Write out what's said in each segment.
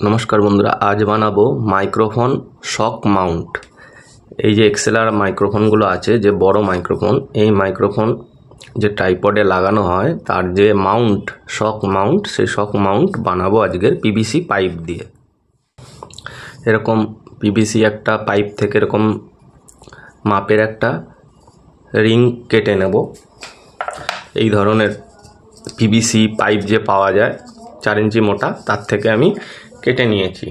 নমস্কার বন্ধুরা, আজ বানাবো মাইক্রোফোন শক মাউন্ট। এই যে এক্সএলআর মাইক্রোফোনগুলো আছে, যে বড় মাইক্রোফোন, এই মাইক্রোফোন যে ট্রাইপডে লাগানো হয় তার যে মাউন্ট, শক মাউন্ট, সেই শক মাউন্ট বানাবো আজকের পিভিসি পাইপ দিয়ে। এরকম পিভিসি একটা পাইপ থেকে এরকম মাপের একটা রিং কেটে নেব। এই ধরনের পিভিসি পাইপ যে পাওয়া যায় 4 ইঞ্চি মোটা, তার থেকে আমি কেটে নিয়েছি।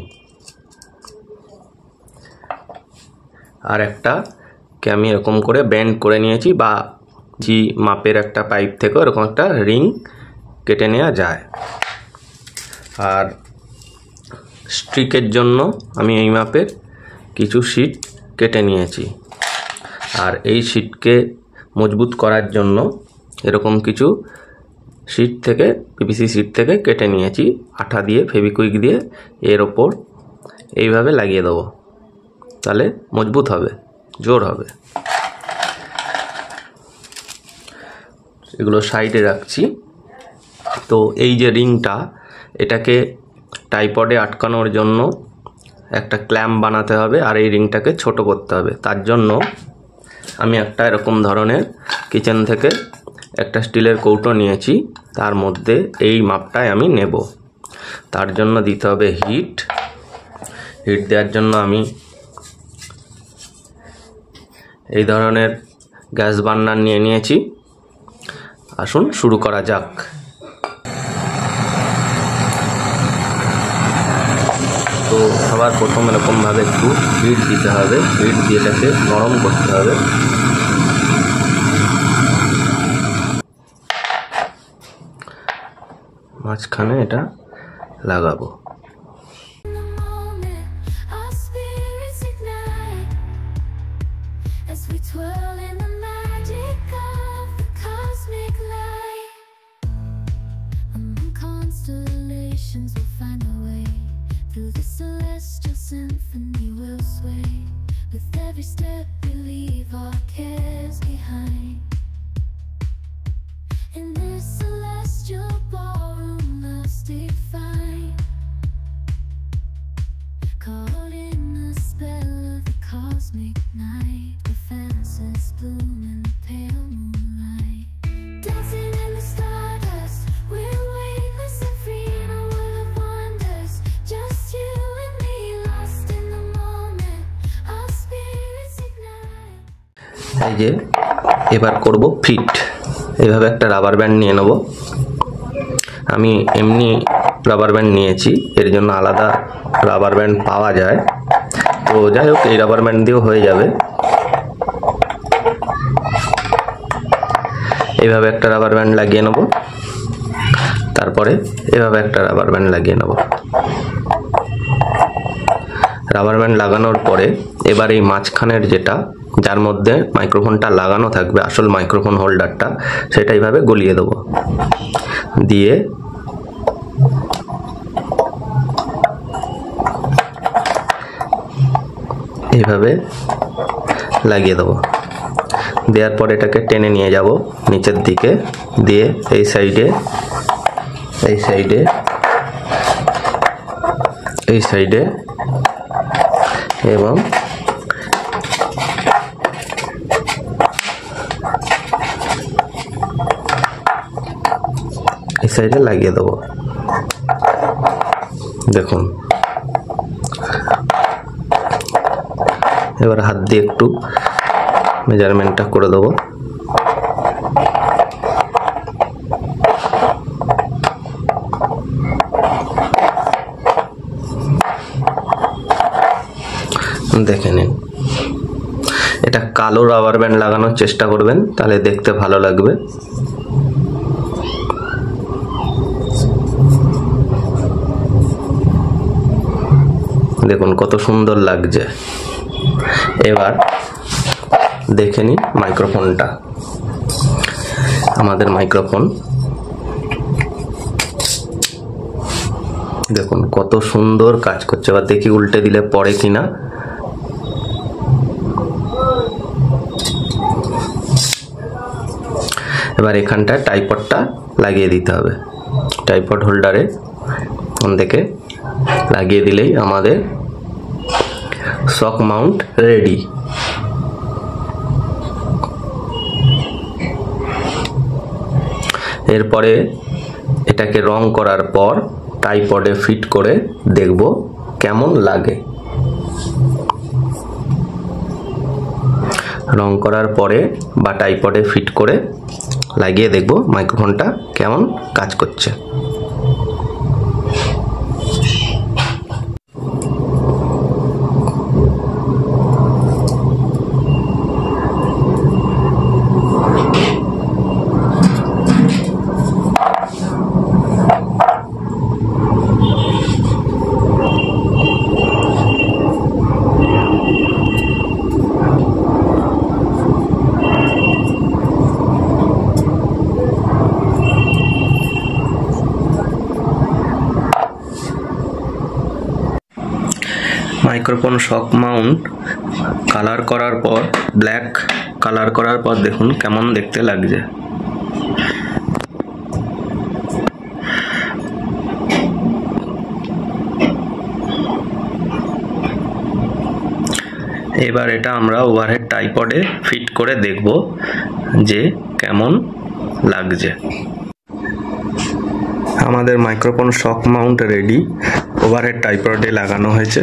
আর একটাকে আমি এরকম করে বেন্ড করে নিয়েছি, বা জি মাপের একটা পাইপ থেকে এরকম একটা রিং কেটে নেওয়া যায়। আর স্ট্রিকের জন্য আমি এই মাপের কিছু শিট কেটে নিয়েছি। আর এই শিটকে মজবুত করার জন্য এরকম কিছু শিট থেকে, পিভিসি শিট থেকে কেটে নিয়েছি। আঠা দিয়ে, ফেভিকুইক দিয়ে এর ওপর এইভাবে লাগিয়ে দেবো, তাহলে মজবুত হবে, জোর হবে। এগুলো সাইডে রাখছি। তো এই যে রিংটা, এটাকে ট্রাইপডে আটকানোর জন্য একটা ক্ল্যাম্প বানাতে হবে, আর এই রিংটাকে ছোট করতে হবে। তার জন্য আমি একটা এরকম ধরনের কিচেন থেকে একটা স্টিলের কৌটো নিয়েছি, তার মধ্যে এই মাপটাই আমি নেব। তার জন্য দিতে হবে হিট দেওয়ার জন্য আমি এই ধরনের গ্যাস বার্নার নিয়ে নিয়েছি। আসুন শুরু করা যাক। তো সবার প্রথম এরকমভাবে একটু হিট দিতে হবে। হিট দিয়ে এটাকে নরম করতে হবে। মাঝখানে এটা লাগাবো। এই যে এবার করব ফিট। এইভাবে একটা রাবার ব্যান্ড নিয়ে নেব। আমি এমনি রাবার ব্যান্ড নিয়েছি, এর জন্য আলাদা রাবার ব্যান্ড পাওয়া যায়। তো যাই হোক, এই রাবার ব্যান্ড দিয়েও হয়ে যাবে। এইভাবে একটা রাবার ব্যান্ড লাগিয়ে নেব, তারপরে এভাবে একটা রাবার ব্যান্ড লাগিয়ে নেব। রাবার ব্যান্ড লাগানোর পরে এবার এই মাঝখানের যেটা, যার মধ্যে মাইক্রোফোনটা লাগানো থাকবে, আসল মাইক্রোফোন হোল্ডারটা, সেটা এইভাবে গলিয়ে দেবো। দিয়ে এইভাবে লাগিয়ে দেবো। দেওয়ার পর এটাকে টেনে নিয়ে যাব নিচের দিকে, দিয়ে এই সাইডে, এই সাইডে, এই সাইডে এবং এই সাইডে লাগিয়ে দেবো। দেখুন, এবার হাত দিয়ে একটু মেজারমেন্টটা করে দেবো। দেখে নিন। এটা কালো রাবার ব্যান্ড লাগানোর চেষ্টা করবেন, তাহলে দেখতে ভালো লাগবে। দেখুন কত সুন্দর লাগছে। এবার দেখে নিন মাইক্রোফোনটা। আমাদের মাইক্রোফোন দেখুন কত সুন্দর কাজ করছে। এবার দেখি উল্টে দিলে পড়ে কিনা। এবার এখানটায় ট্রাইপডটা লাগিয়ে দিতে হবে। ট্রাইপড হোল্ডারে দেখে লাগিয়ে দিলেই আমাদের শক মাউন্ট রেডি। এরপরে এটাকে রং করার পর ট্রাইপডে ফিট করে দেখব কেমন লাগে। রং করার পরে বা ট্রাইপডে ফিট করে লাগিয়ে দেখব মাইক্রোফোনটা কেমন কাজ করছে। মাইক্রোফোন শক মাউন্ট কালার করার পর, ব্ল্যাক কালার করার পর দেখুন কেমন দেখতে লাগছে। এবার এটা আমরা ওভারহেড ট্রাইপডে ফিট করে দেখব যে কেমন লাগছে। আমাদের মাইক্রোফোন শক মাউন্ট রেডি, ওভারহেড ট্রাইপডে লাগানো হয়েছে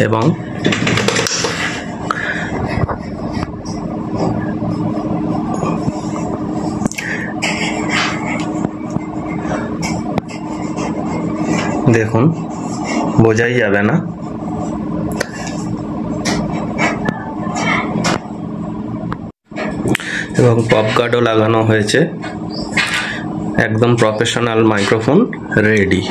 এবং দেখুন বোঝাই যাবে না। এবং পপ গার্ডও লাগানো হয়েছে। একদম প্রফেশনাল মাইক্রোফোন রেডি।